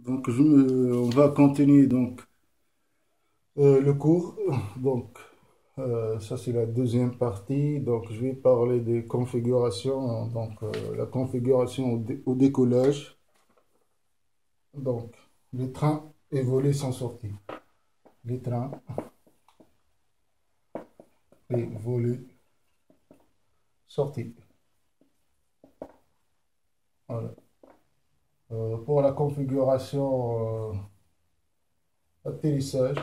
Donc, on va continuer donc le cours. Donc, ça c'est la deuxième partie. Donc, je vais parler des configurations. Donc, la configuration au décollage. Donc, les trains et volets sont sortis. Les trains et volets sortis. Voilà. Pour la configuration atterrissage.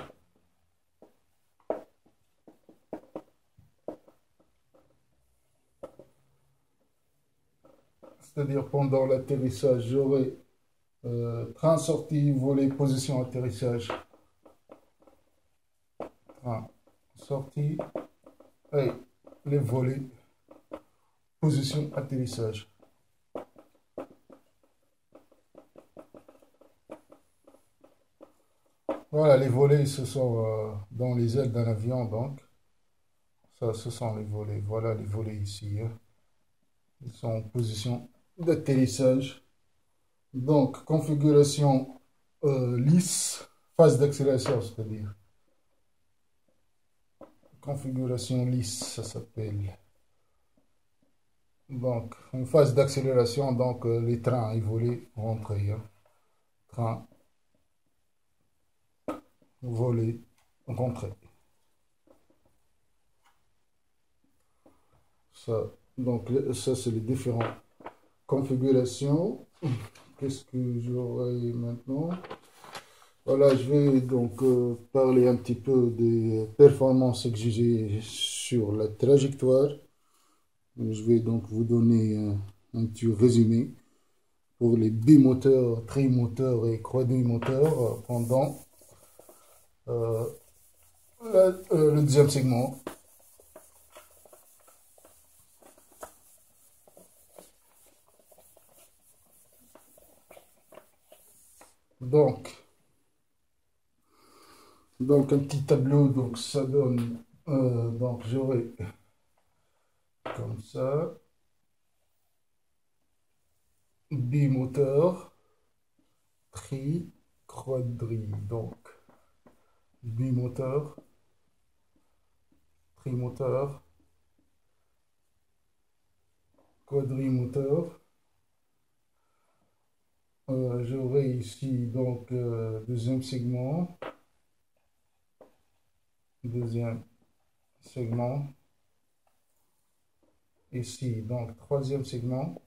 C'est-à-dire pendant l'atterrissage, j'aurai train sorti, volet, position atterrissage. Train sorti et les volets, position atterrissage. Voilà, les volets, ce sont dans les ailes d'un avion, donc. Ça, ce sont les volets. Voilà les volets ici, hein. Ils sont en position d'atterrissage. Donc, configuration lisse, phase d'accélération, c'est-à-dire. Configuration lisse, ça s'appelle. Donc, en phase d'accélération, donc les trains et volets rentrés, hein. Train, volet, rentrés. Ça, donc, ça, c'est les différentes configurations. Qu'est-ce que j'aurai maintenant? Voilà, je vais donc parler un petit peu des performances exigées sur la trajectoire. Je vais donc vous donner un petit résumé pour les bimoteurs, trimoteurs et quadrimoteurs pendant le deuxième segment. Donc, un petit tableau, donc ça donne, donc j'aurai comme ça, bimoteur, tri, quadri, donc bimoteur, trimoteur, quadrimoteur. J'aurai ici donc deuxième segment, ici donc troisième segment,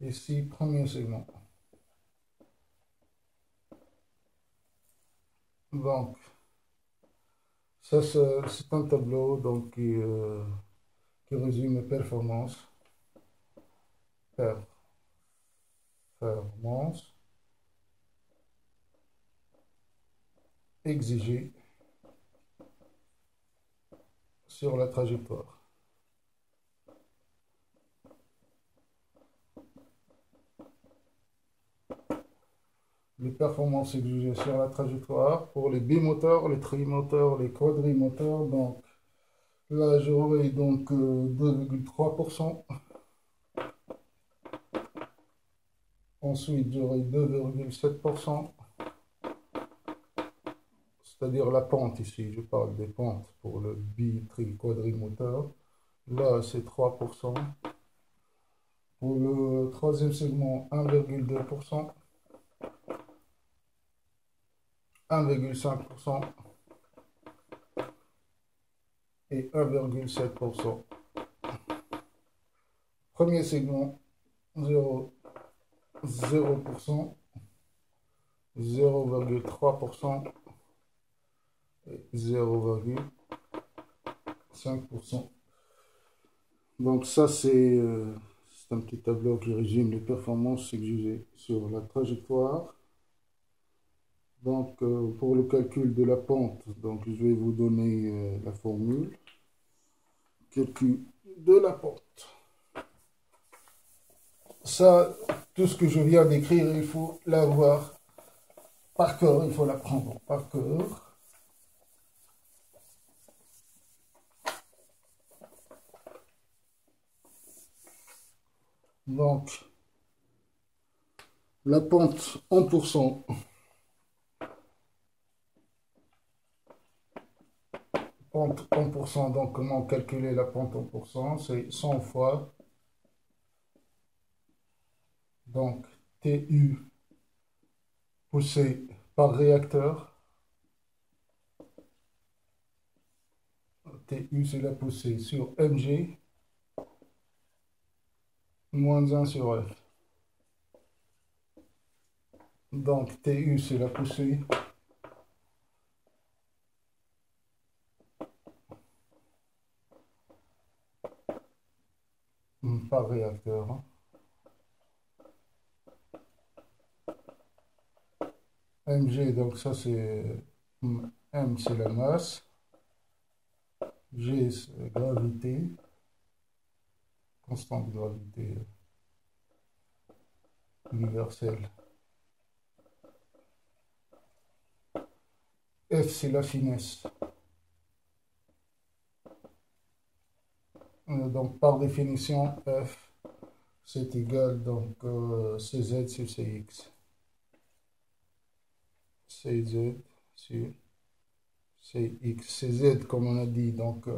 ici premier segment. Donc ça c'est un tableau donc qui résume les performances. Performance exigée sur la trajectoire. Les performances exigées sur la trajectoire pour les bimoteurs, les trimoteurs, les quadrimoteurs. Donc là, j'aurai donc 2,3%. Ensuite, j'aurai 2,7%. C'est-à-dire la pente ici. Je parle des pentes pour le bi-tri quadrimoteur. Là, c'est 3%. Pour le troisième segment, 1,2%. 1,5% et 1,7%. Premier segment, 0%, 0,3% et 0,5%. Donc ça, c'est un petit tableau qui résume les performances exigées sur la trajectoire. Donc, pour le calcul de la pente, donc je vais vous donner la formule. Calcul de la pente. Ça, tout ce que je viens d'écrire, il faut l'avoir par cœur, il faut l'apprendre par cœur. Donc, la pente en pourcent. Pente en pourcent, donc comment calculer la pente en pourcent? C'est 100 fois, donc TU poussé par réacteur. TU c'est la poussée sur mg moins 1 sur F. Donc TU c'est la poussée par réacteur. Mg, donc ça c'est M c'est la masse, G c'est la gravité, constante de gravité universelle. F c'est la finesse. Donc par définition F c'est égal donc CZ sur CX. CZ sur CX. CZ comme on a dit, donc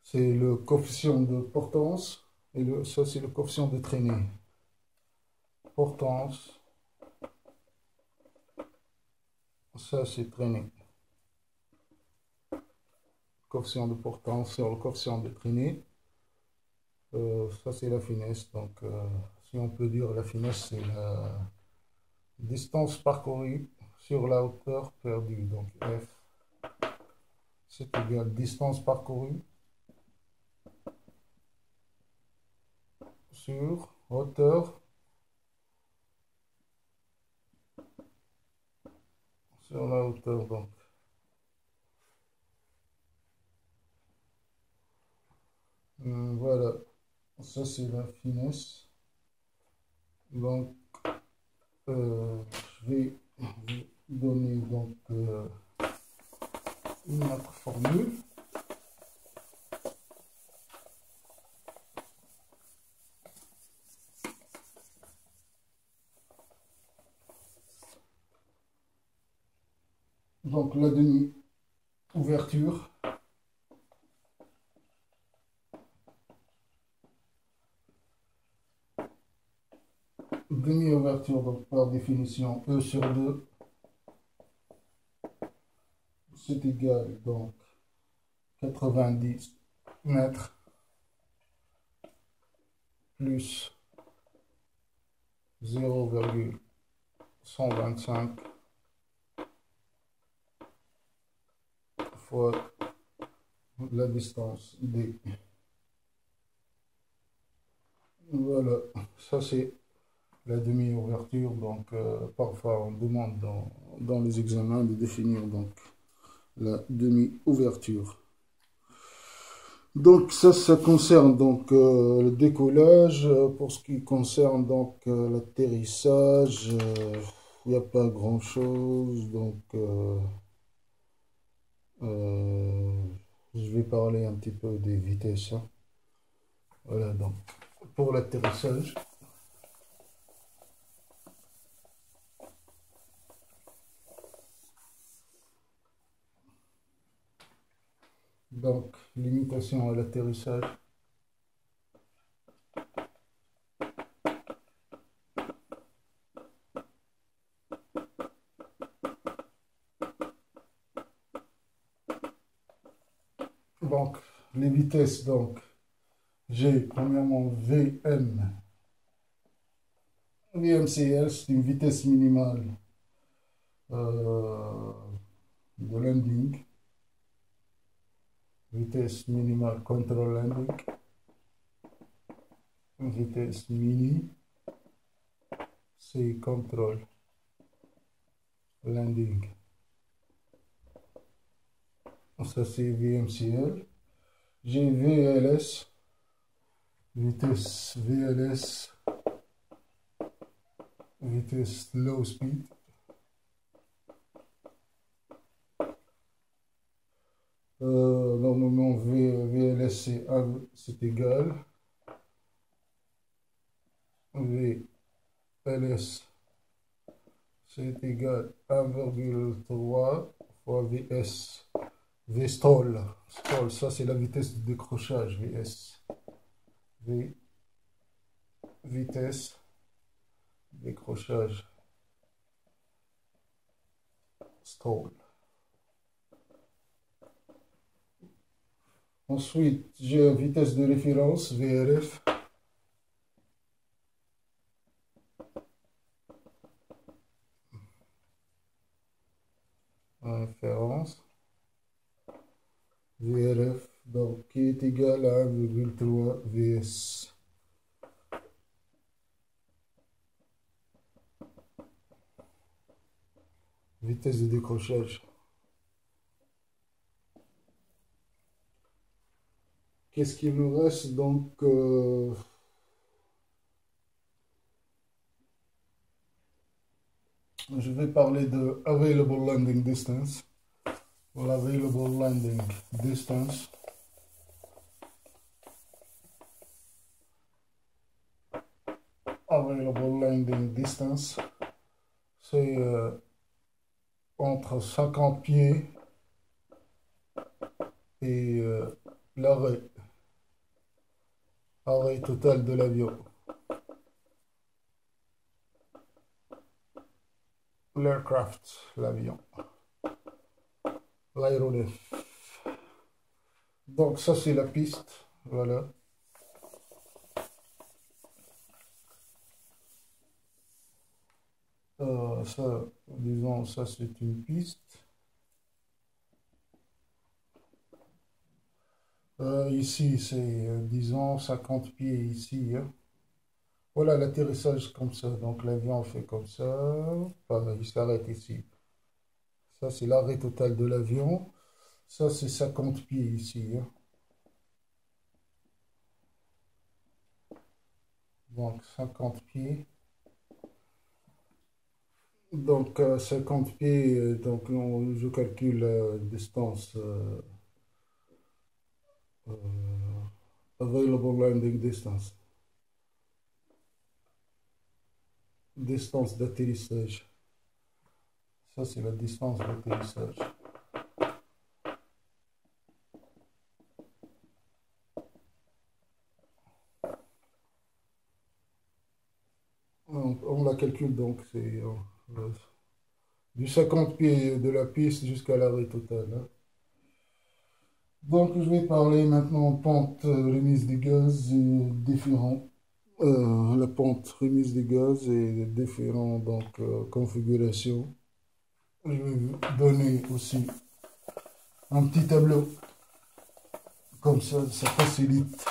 c'est le coefficient de portance et ça c'est le coefficient de traînée. Portance, ça c'est traînée. Coefficient de portance sur le coefficient de traînée. Ça c'est la finesse. Donc si on peut dire la finesse c'est la distance parcourue sur la hauteur perdue. Donc F c'est égal distance parcourue sur hauteur sur la hauteur. Donc voilà, ça c'est la finesse. Donc je vais vous donner donc une autre formule. Donc la demi-ouverture donc par définition E sur 2 c'est égal donc 90 mètres plus 0,125 fois la distance D. Voilà, ça c'est la demi-ouverture. Donc parfois on demande dans les examens de définir donc la demi-ouverture. Donc ça concerne donc le décollage. Pour ce qui concerne donc l'atterrissage, il n'y a pas grand chose. Donc je vais parler un petit peu des vitesses, hein. Voilà, donc pour l'atterrissage. Donc limitation à l'atterrissage. Donc les vitesses, donc j'ai premièrement VMCL, c'est une vitesse minimale de landing. Vitesse minimale control landing. Vitesse mini, c'est control landing. Ça c'est VMCL. J'ai VLS, vitesse VLS, vitesse low speed. Normalement VLS c'est égal VLS, c'est égal à 1,3 fois VS. Vstall. Stall, ça c'est la vitesse de décrochage, VS. Vitesse, décrochage, stall. Ensuite, j'ai une vitesse de référence, VRF. Référence. VRF, donc qui est égal à 1,3 VS. Vitesse de décrochage. Qu'est-ce qu'il me reste donc je vais parler de Available Landing Distance. L'Available Landing Distance. Available Landing Distance, c'est entre 50 pieds et l'arrêt total de l'avion. L'aircraft, l'avion. L'aéronef. Donc ça c'est la piste, voilà. Ça, disons, ça c'est une piste. Ici c'est, disons, 50 pieds ici. Hein. Voilà l'atterrissage comme ça. Donc l'avion fait comme ça. Pareil, il s'arrête ici. Ça c'est l'arrêt total de l'avion. Ça c'est 50 pieds ici. Hein. Donc 50 pieds. Donc 50 pieds, donc je calcule la distance available landing distance. Distance d'atterrissage. Ça c'est la distance d'atterrissage. On la calcule donc c'est du 50 pieds de la piste jusqu'à l'arrêt total. Hein. Donc, je vais parler maintenant pente remise des gaz et différents. La pente remise des gaz et différentes donc, configurations. Je vais vous donner aussi un petit tableau. Comme ça facilite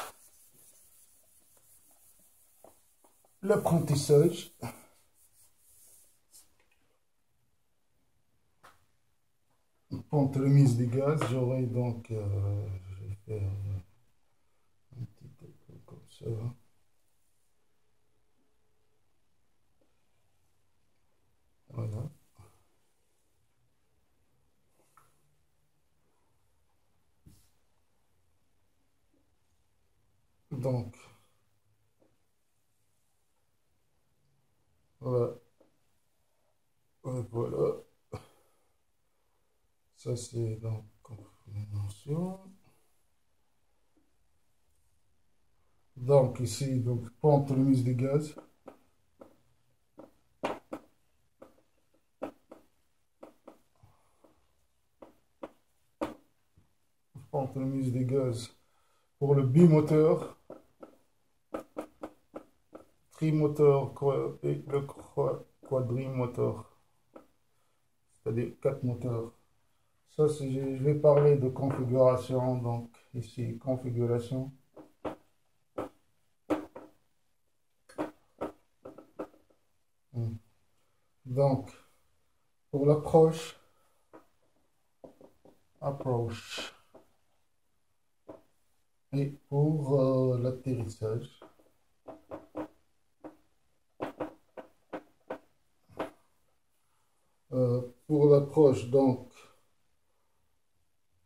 l'apprentissage. Pente remise des gaz, j'aurai donc, je vais faire un petit tableau comme ça. Voilà. Donc, voilà. Voilà. Ça, c'est donc confirmation. Donc, ici, donc, pente remise des gaz. Pente remise des gaz pour le bimoteur, trimoteur et le quadrimoteur, c'est-à-dire 4 moteurs. Ça, je vais parler de configuration. Donc, ici, configuration. Donc, pour l'approche, et pour l'atterrissage. Pour l'approche, donc,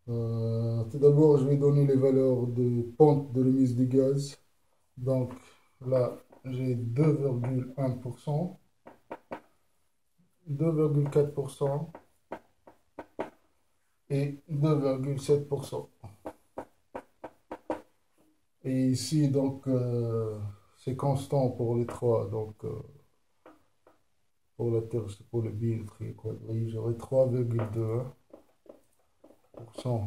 tout d'abord, je vais donner les valeurs de pente de remise des gaz. Donc, là, j'ai 2,1%, 2,4% et 2,7%. Et ici, donc, c'est constant pour les trois. Donc, pour la terre, pour le bi, le tri, quadrille, j'aurai 3,2%.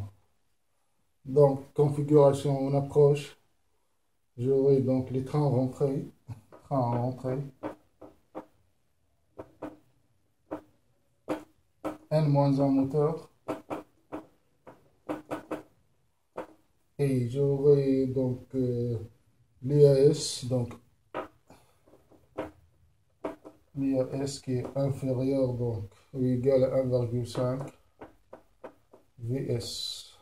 Donc, configuration, on approche. J'aurai donc les trains rentrés. Train à rentrée. N-1 moteur. Et j'aurai donc l'IAS, donc l'IAS qui est inférieur donc ou égal à 1,5 VS.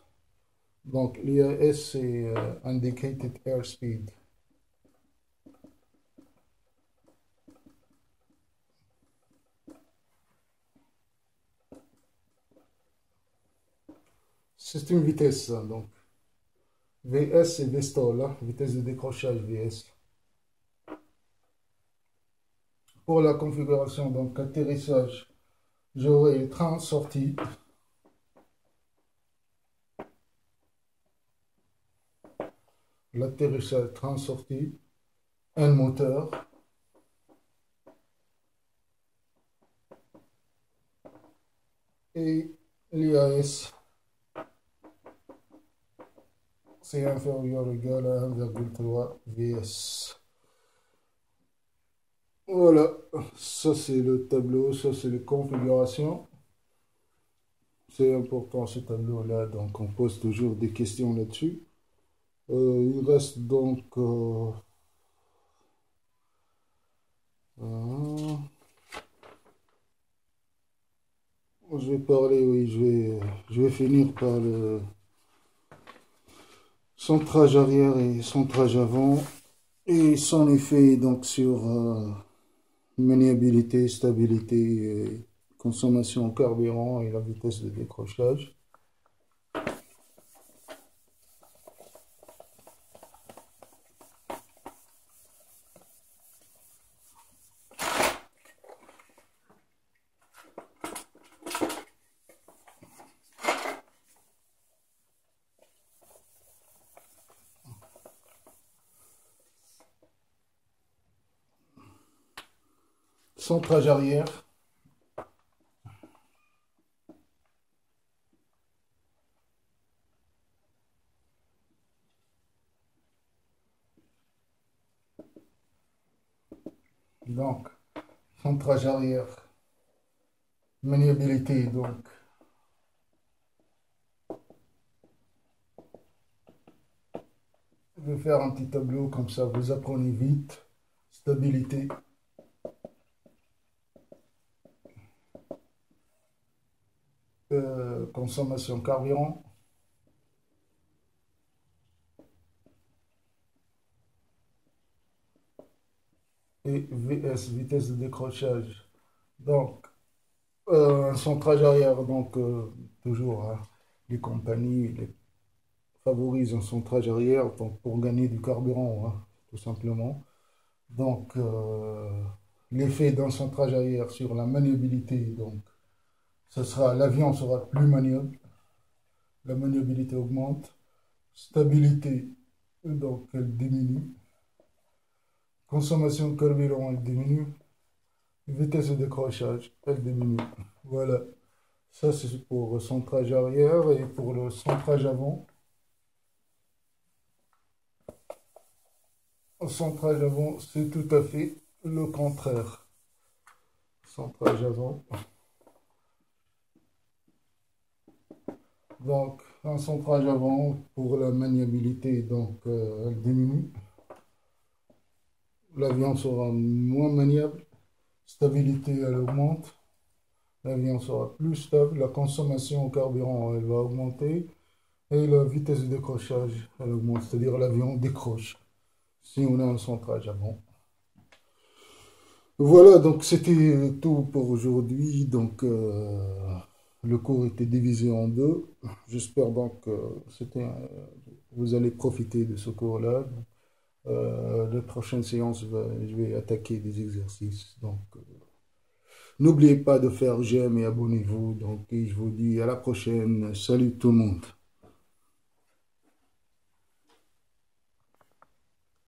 Donc l'IAS c'est Indicated Airspeed. C'est une vitesse, hein, donc VS c'est VSTOL, hein, vitesse de décrochage VS. Pour la configuration, donc atterrissage, j'aurai le train sorti. L'atterrissage, train sorti, un moteur. Et l'IAS, c'est inférieur ou égal à 1,3 VS. Voilà, ça c'est le tableau, ça c'est les configurations. C'est important ce tableau-là, donc on pose toujours des questions là-dessus. Il reste donc je vais parler, oui, je vais finir par le centrage arrière et centrage avant et son effet donc sur maniabilité, stabilité, et consommation en carburant et la vitesse de décrochage. Centrage arrière. Donc, centrage arrière. Maniabilité, donc. Je vais faire un petit tableau comme ça, vous apprenez vite. Stabilité. Consommation carburant. Et VS, vitesse de décrochage. Donc, un centrage arrière, donc toujours, hein, les compagnies favorisent un centrage arrière donc, pour gagner du carburant, hein, tout simplement. Donc, l'effet d'un centrage arrière sur la maniabilité, donc, l'avion sera plus maniable, la maniabilité augmente, stabilité, donc elle diminue, consommation de carburant, elle diminue, vitesse de décrochage, elle diminue. Voilà, ça c'est pour le centrage arrière et pour le centrage avant. Au centrage avant, c'est tout à fait le contraire. Centrage avant. Donc, un centrage avant pour la maniabilité, donc elle diminue. L'avion sera moins maniable. Stabilité, elle augmente. L'avion sera plus stable. La consommation en carburant, elle va augmenter. Et la vitesse de décrochage, elle augmente. C'est-à-dire l'avion décroche si on a un centrage avant. Voilà, donc c'était tout pour aujourd'hui. Donc, le cours était divisé en deux. J'espère donc que vous allez profiter de ce cours-là. Les prochaines séances, je vais attaquer des exercices. Donc, n'oubliez pas de faire j'aime et abonnez-vous. Donc, et je vous dis à la prochaine. Salut tout le monde.